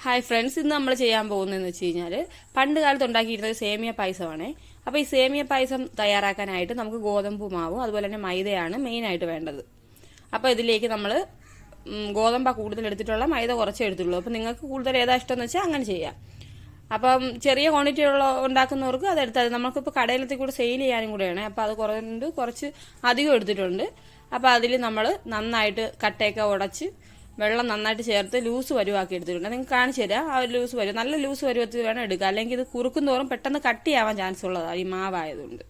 Hi friends, ഇന്ന് നമ്മൾ ചെയ്യാൻ പോകുന്നതെന്ന് വെച്ച് കഴിഞ്ഞാൽ പണ്ട് കാലത്ത് ഉണ്ടാക്കിയിരുന്നത് സേമിയ പായസമാണ്. അപ്പോൾ ഈ സേമിയ പായസം തയ്യാറാക്കാനായിട്ട് നമുക്ക് ഗോതമ്പ് മാവും അതുപോലെ തന്നെ മൈദയാണ് മെയിനായിട്ട് വേണ്ടത്. അപ്പോൾ ഇതിലേക്ക് നമ്മൾ ഗോതമ്പ കൂടുതൽ എടുത്തിട്ടുള്ള, മൈദ കുറച്ചേ എടുത്തുള്ളൂ. അപ്പോൾ നിങ്ങൾക്ക് കൂടുതൽ ഏതാ ഇഷ്ടമെന്ന് വെച്ചാൽ അങ്ങനെ ചെയ്യാം. അപ്പം ചെറിയ ക്വാണ്ടിറ്റി ഉണ്ടാക്കുന്നവർക്ക് അതെടുത്താൽ നമുക്കിപ്പോൾ കടയിലത്തെ കൂടെ സെയിൽ ചെയ്യാനും കൂടെയാണ്. അപ്പോൾ അത് കുറച്ച് അധികം എടുത്തിട്ടുണ്ട്. അപ്പോൾ അതിൽ നമ്മൾ നന്നായിട്ട് കട്ടയൊക്കെ ഉടച്ച് വെള്ളം നന്നായിട്ട് ചേർത്ത് ലൂസ് വരുവാക്കി എടുത്തിട്ടുണ്ട്. നിങ്ങൾക്ക് കാണിച്ചു തരാം. ആ ഒരു ലൂസ് വരും, നല്ല ലൂസ് വരുവത്തിൽ വേണം എടുക്കുക. അല്ലെങ്കിൽ ഇത് കുറുക്കും തോറും പെട്ടെന്ന് കട്ടിയാവാൻ ചാൻസ് ഉള്ളതാണ് ഈ മാവായതുകൊണ്ട്.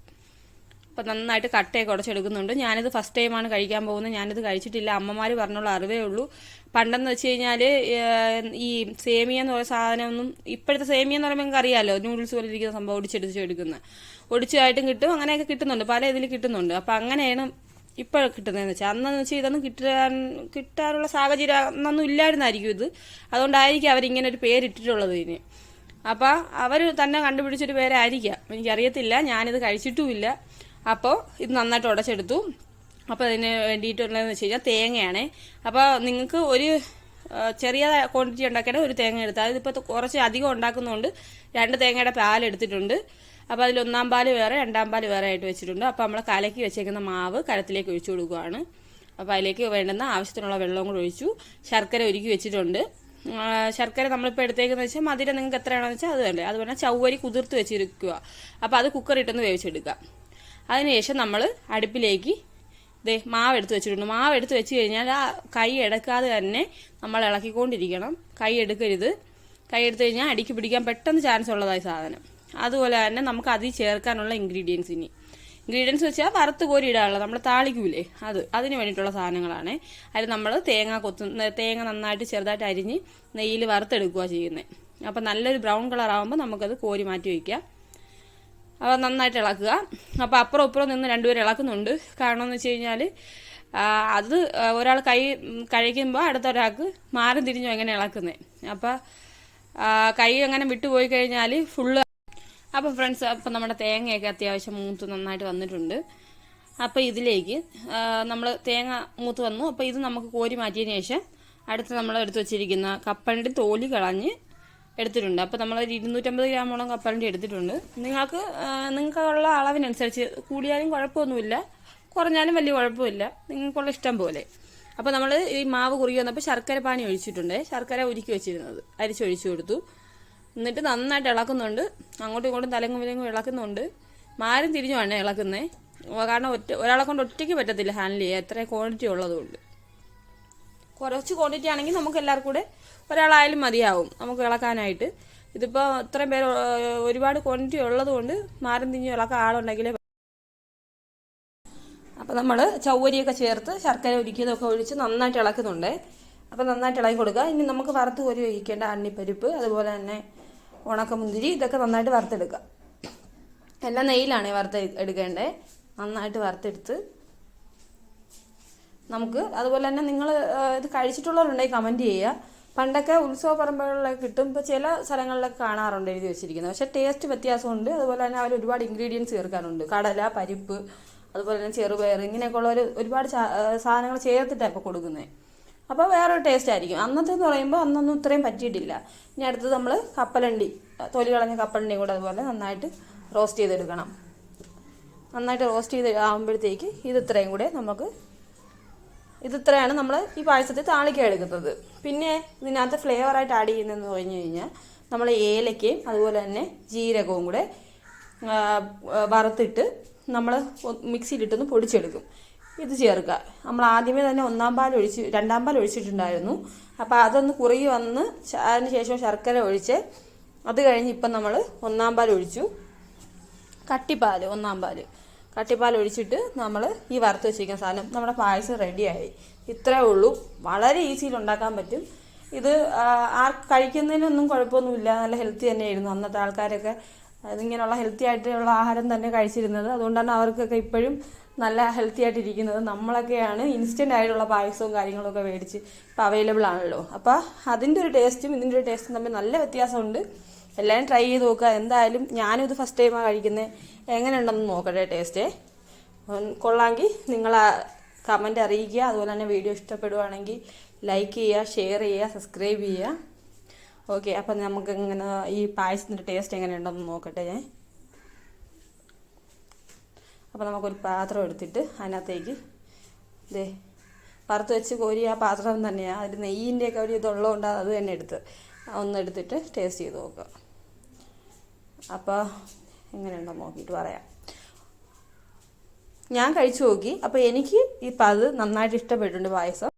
അപ്പം നന്നായിട്ട് കട്ടയൊക്കെ ഉടച്ചെടുക്കുന്നുണ്ട്. ഞാനിത് ഫസ്റ്റ് ടൈമാണ് കഴിക്കാൻ പോകുന്നത്. ഞാനിത് കഴിച്ചിട്ടില്ല, അമ്മമാർ പറഞ്ഞുള്ള അറിവേ ഉള്ളൂ. പണ്ടെന്ന് വെച്ച് കഴിഞ്ഞാൽ ഈ സേമിയ എന്ന് പറയുന്ന സാധനമൊന്നും, ഇപ്പോഴത്തെ സേമിയ എന്ന് പറയുമ്പോൾ നിങ്ങൾക്ക് അറിയാമല്ലോ, നൂഡിൽസ് പോലെ ഇരിക്കുന്ന സംഭവം ഒടിച്ചതായിട്ടും കിട്ടും, അങ്ങനെയൊക്കെ കിട്ടുന്നുണ്ട്, പല ഇതിൽ കിട്ടുന്നുണ്ട്. അപ്പം അങ്ങനെയാണ് ഇപ്പോൾ കിട്ടുന്നതെന്ന് വെച്ചാൽ. അന്നെന്ന് വെച്ചാൽ ഇതൊന്നും കിട്ടാനുള്ള സാഹചര്യം അന്നൊന്നും ഇല്ലായിരുന്നായിരിക്കും ഇത്. അതുകൊണ്ടായിരിക്കും അവരിങ്ങനെ ഒരു പേരിട്ടിട്ടുള്ളത് ഇതിന്. അപ്പോൾ അവർ തന്നെ കണ്ടുപിടിച്ചൊരു പേരായിരിക്കാം, എനിക്കറിയത്തില്ല, ഞാനിത് കഴിച്ചിട്ടുമില്ല. അപ്പോൾ ഇത് നന്നായിട്ട് ഉടച്ചെടുത്തു. അപ്പോൾ അതിന് വേണ്ടിയിട്ടുള്ളതെന്ന് വെച്ച് കഴിഞ്ഞാൽ തേങ്ങയാണ്. അപ്പോൾ നിങ്ങൾക്ക് ഒരു ചെറിയ ക്വാണ്ടിറ്റി ഉണ്ടാക്കിയാൽ ഒരു തേങ്ങ എടുത്താൽ, അതിപ്പോൾ കുറച്ച് അധികം ഉണ്ടാക്കുന്നതുകൊണ്ട് 2 തേങ്ങയുടെ പാലെടുത്തിട്ടുണ്ട്. അപ്പോൾ അതിൽ 1-ാം പാല് വേറെ 2-ാം പാല് വേറെ ആയിട്ട് വെച്ചിട്ടുണ്ട്. അപ്പോൾ നമ്മൾ കലക്കി വെച്ചേക്കുന്ന മാവ് കലത്തിലേക്ക് ഒഴിച്ചു കൊടുക്കുകയാണ്. അപ്പോൾ അതിലേക്ക് വേണ്ടുന്ന ആവശ്യത്തിനുള്ള വെള്ളവും കൂടി ഒഴിച്ചു. ശർക്കര ഒരുക്കി വെച്ചിട്ടുണ്ട്. ശർക്കര നമ്മളിപ്പോൾ എടുത്തേക്കെന്ന് വെച്ചാൽ മധുരം നിങ്ങൾക്ക് എത്രയാണെന്ന് വെച്ചാൽ അത് തന്നെ. അതുപോലെ ചവ്വരി കുതിർത്ത് വെച്ചിരിക്കുക. അപ്പോൾ അത് കുക്കറിട്ടൊന്ന് വേവിച്ചെടുക്കുക. അതിനുശേഷം നമ്മൾ അടുപ്പിലേക്ക് മാവ് എടുത്ത് വെച്ചിട്ടുണ്ട്. മാവ് എടുത്ത് വെച്ച് കഴിഞ്ഞാൽ ആ കൈ എടുക്കാതെ തന്നെ നമ്മൾ ഇളക്കിക്കൊണ്ടിരിക്കണം. കൈ എടുക്കരുത്. കൈ എടുത്തു കഴിഞ്ഞാൽ അടിക്ക് പിടിക്കാൻ പെട്ടെന്ന് ചാൻസ് ഉള്ളതായി സാധനം. അതുപോലെ തന്നെ നമുക്ക് അതിൽ ചേർക്കാനുള്ള ഇൻഗ്രീഡിയൻസ് വെച്ചാൽ വറുത്ത് കോരി ഇടാനുള്ള, നമ്മൾ താളിക്കൂലേ, അതിന് വേണ്ടിയിട്ടുള്ള സാധനങ്ങളാണ്. അതിൽ നമ്മൾ തേങ്ങ നന്നായിട്ട് ചെറുതായിട്ട് അരിഞ്ഞ് നെയ്യിൽ വറുത്തെടുക്കുക ചെയ്യുന്നത്. അപ്പം നല്ലൊരു ബ്രൗൺ കളർ ആകുമ്പോൾ നമുക്കത് കോരി മാറ്റി വയ്ക്കാം. അപ്പോൾ നന്നായിട്ട് ഇളക്കുക. അപ്പോൾ അപ്പുറം ഇപ്പുറം നിന്ന് 2 പേര് ഇളക്കുന്നുണ്ട്. കാരണം എന്ന് വെച്ച് കഴിഞ്ഞാൽ അത് ഒരാൾ കൈ കഴിക്കുമ്പോൾ അടുത്ത ഒരാൾക്ക് മാറി തിരിഞ്ഞു എങ്ങനെ ഇളക്കുന്നത്. അപ്പോൾ കൈ അങ്ങനെ വിട്ടുപോയി കഴിഞ്ഞാൽ ഫുള്ള്. അപ്പോൾ ഫ്രണ്ട്സ്, അപ്പം നമ്മുടെ തേങ്ങയൊക്കെ അത്യാവശ്യം മൂത്ത് നന്നായിട്ട് വന്നിട്ടുണ്ട്. അപ്പോൾ ഇതിലേക്ക് നമ്മൾ തേങ്ങ മൂത്ത് വന്നു. അപ്പോൾ ഇത് നമുക്ക് കോരി മാറ്റിയതിന് ശേഷം അടുത്ത് നമ്മൾ എടുത്ത് വെച്ചിരിക്കുന്ന കപ്പലണ്ടി തോലി കളഞ്ഞ് എടുത്തിട്ടുണ്ട്. അപ്പോൾ നമ്മൾ 250 ഗ്രാമോളം കപ്പലണ്ടി എടുത്തിട്ടുണ്ട്. നിങ്ങൾക്കുള്ള അളവിനനുസരിച്ച് കൂടിയാലും കുഴപ്പമൊന്നുമില്ല, കുറഞ്ഞാലും വലിയ കുഴപ്പമില്ല, നിങ്ങൾക്കുള്ള ഇഷ്ടം പോലെ. അപ്പോൾ നമ്മൾ ഈ മാവ് കുറുകി വന്നപ്പോൾ ശർക്കര പാനി ഒഴിച്ചിട്ടുണ്ട്. ശർക്കര ഉരുക്കി വെച്ചിരുന്നത് അരിച്ചൊഴിച്ചു കൊടുത്തു. എന്നിട്ട് നന്നായിട്ട് ഇളക്കുന്നുണ്ട്. അങ്ങോട്ടും ഇങ്ങോട്ടും തലങ്ങും വിലങ്ങും ഇളക്കുന്നുണ്ട്. മാരും തിരിഞ്ഞുമാണ് ഇളക്കുന്നത്. കാരണം ഒരാളെ കൊണ്ട് ഒറ്റയ്ക്ക് പറ്റത്തില്ല ഹാൻഡിൽ ചെയ്യാൻ, എത്ര ക്വാണ്ടിറ്റി ഉള്ളതുകൊണ്ട്. കുറച്ച് ക്വാണ്ടിറ്റി ആണെങ്കിൽ നമുക്ക് എല്ലാവർക്കും കൂടെ ഒരാളായാലും മതിയാവും നമുക്ക് ഇളക്കാനായിട്ട്. ഇതിപ്പോൾ ഇത്രയും പേര് ഒരുപാട് ക്വാണ്ടിറ്റി ഉള്ളതുകൊണ്ട് മാരും തിരിഞ്ഞും ഇളക്കാൻ ആളുണ്ടെങ്കിലേ. അപ്പോൾ നമ്മൾ ചവ്വരിയൊക്കെ ചേർത്ത് ശർക്കര ഉരുക്കിയതൊക്കെ ഒഴിച്ച് നന്നായിട്ട് ഇളക്കുന്നുണ്ട്. അപ്പോൾ നന്നായിട്ട് ഇളക്കി കൊടുക്കുക. ഇനി നമുക്ക് വറുത്ത് കോരി ഒഴിക്കേണ്ട അണ്ടിപ്പരിപ്പ്, അതുപോലെ തന്നെ ഉണക്കമുന്തിരി, ഇതൊക്കെ നന്നായിട്ട് വറുത്തെടുക്കുക. എല്ലാം നെയ്യിലാണ് എടുക്കേണ്ടത്. നന്നായിട്ട് വറുത്തെടുത്ത് നമുക്ക്, അതുപോലെ തന്നെ നിങ്ങൾ ഇത് കഴിച്ചിട്ടുള്ളവരുണ്ടെങ്കിൽ കമൻറ്റ് ചെയ്യുക. പണ്ടൊക്കെ ഉത്സവ പറമ്പുകളിലൊക്കെ കിട്ടും, ഇപ്പോൾ ചില സ്ഥലങ്ങളിലൊക്കെ കാണാറുണ്ട് എഴുതി വെച്ചിരിക്കുന്നത്. പക്ഷേ ടേസ്റ്റ് വ്യത്യാസമുണ്ട്. അതുപോലെ തന്നെ അവർ ഒരുപാട് ഇൻഗ്രീഡിയൻസ് ചേർക്കാനുണ്ട്. കടല, പരിപ്പ്, അതുപോലെ തന്നെ ചെറുപയർ, ഇങ്ങനെയൊക്കെയുള്ള ഒരുപാട് സാധനങ്ങൾ ചേർത്തിട്ടാണ് ഇപ്പോൾ കൊടുക്കുന്നത്. അപ്പോൾ വേറൊരു ടേസ്റ്റ് ആയിരിക്കും. അന്നത്തെ എന്ന് പറയുമ്പോൾ അന്നൊന്നും ഇത്രയും പറ്റിയിട്ടില്ല. ഇനി അടുത്തത് നമ്മൾ കപ്പലണ്ടി, തൊലി കളഞ്ഞ കപ്പലണ്ടിയും കൂടെ അതുപോലെ നന്നായിട്ട് റോസ്റ്റ് ചെയ്തെടുക്കണം. നന്നായിട്ട് റോസ്റ്റ് ചെയ്ത് ആകുമ്പോഴത്തേക്ക് ഇത്രയും കൂടെ ഇത്രയാണ് നമ്മൾ ഈ പായസത്തിൽ താളിക്കാൻ എടുക്കുന്നത്. പിന്നെ ഇതിനകത്ത് ഫ്ലേവറായിട്ട് ആഡ് ചെയ്യുന്നതെന്ന് പറഞ്ഞു കഴിഞ്ഞാൽ നമ്മൾ ഏലക്കയും അതുപോലെ തന്നെ ജീരകവും കൂടെ വറുത്തിട്ട് നമ്മൾ മിക്സിയിലിട്ടൊന്ന് പൊടിച്ചെടുക്കും. ഇത് ചേർക്കുക. നമ്മൾ ആദ്യമേ തന്നെ 2-ാം പാൽ ഒഴിച്ചിട്ടുണ്ടായിരുന്നു. അപ്പോൾ അതൊന്ന് കുറുകി വന്ന് അതിന് ശേഷം ശർക്കര ഒഴിച്ച്, അത് കഴിഞ്ഞ് ഇപ്പം നമ്മൾ 1-ാം പാൽ ഒഴിച്ചു. കട്ടിപ്പാൽ 1-ാം പാൽ കട്ടിപ്പാൽ ഒഴിച്ചിട്ട് നമ്മൾ ഈ വറുത്ത് വെച്ചിരിക്കുന്ന സാധനം, നമ്മുടെ പായസം റെഡിയായി. ഇത്രേ ഉള്ളൂ. വളരെ ഈസിയിൽ ഉണ്ടാക്കാൻ പറ്റും. ഇത് കഴിക്കുന്നതിനൊന്നും കുഴപ്പമൊന്നുമില്ല, നല്ല ഹെൽത്തി തന്നെയായിരുന്നു. അന്നത്തെ ആൾക്കാരൊക്കെ ഇതിങ്ങനെയുള്ള ഹെൽത്തി ആയിട്ടുള്ള ആഹാരം തന്നെ കഴിച്ചിരുന്നത്. അതുകൊണ്ടാണ് അവർക്കൊക്കെ ഇപ്പോഴും നല്ല ഹെൽത്തി ആയിട്ടിരിക്കുന്നത്. നമ്മളൊക്കെയാണ് ഇൻസ്റ്റൻ്റ് ആയിട്ടുള്ള പായസവും കാര്യങ്ങളൊക്കെ മേടിച്ച് ഇപ്പോൾ അവൈലബിൾ ആണല്ലോ. അപ്പോൾ അതിൻ്റെ ഒരു ടേസ്റ്റും ഇതിൻ്റെ ഒരു ടേസ്റ്റും തമ്മിൽ നല്ല വ്യത്യാസമുണ്ട്. എല്ലാവരും ട്രൈ ചെയ്ത് നോക്കുക. എന്തായാലും ഞാനും ഇത് ഫസ്റ്റ് ടൈമാണ് കഴിക്കുന്നത്. എങ്ങനെ ഉണ്ടെന്ന് നോക്കട്ടെ ടേസ്റ്റ്. കൊള്ളാമെങ്കിൽ നിങ്ങൾ കമൻറ്റ് അറിയിക്കുക. അതുപോലെ തന്നെ വീഡിയോ ഇഷ്ടപ്പെടുവാണെങ്കിൽ ലൈക്ക് ചെയ്യുക, ഷെയർ ചെയ്യുക, സബ്സ്ക്രൈബ് ചെയ്യുക. ഓക്കെ, അപ്പം നമുക്ക് ഇങ്ങനെ ഈ പായസത്തിൻ്റെ ടേസ്റ്റ് എങ്ങനെയുണ്ടെന്ന് നോക്കട്ടെ ഞാൻ. അപ്പോൾ നമുക്കൊരു പാത്രം എടുത്തിട്ട് അതിനകത്തേക്ക് ഇതേ വറുത്ത് വെച്ച് കോരി ആ പാത്രം തന്നെയാണ്, അതിൽ നെയ്യിൻ്റെയൊക്കെ ഒരു ഇതുള്ളതുകൊണ്ട് അത് തന്നെ ഒന്നെടുത്തിട്ട് ടേസ്റ്റ് ചെയ്ത് നോക്കുക. അപ്പോൾ എങ്ങനെയുണ്ടോ നോക്കിയിട്ട് പറയാം. ഞാൻ കഴിച്ചു നോക്കി, അപ്പോൾ എനിക്ക് അത് നന്നായിട്ട് ഇഷ്ടപ്പെട്ടിട്ടുണ്ട് പായസം.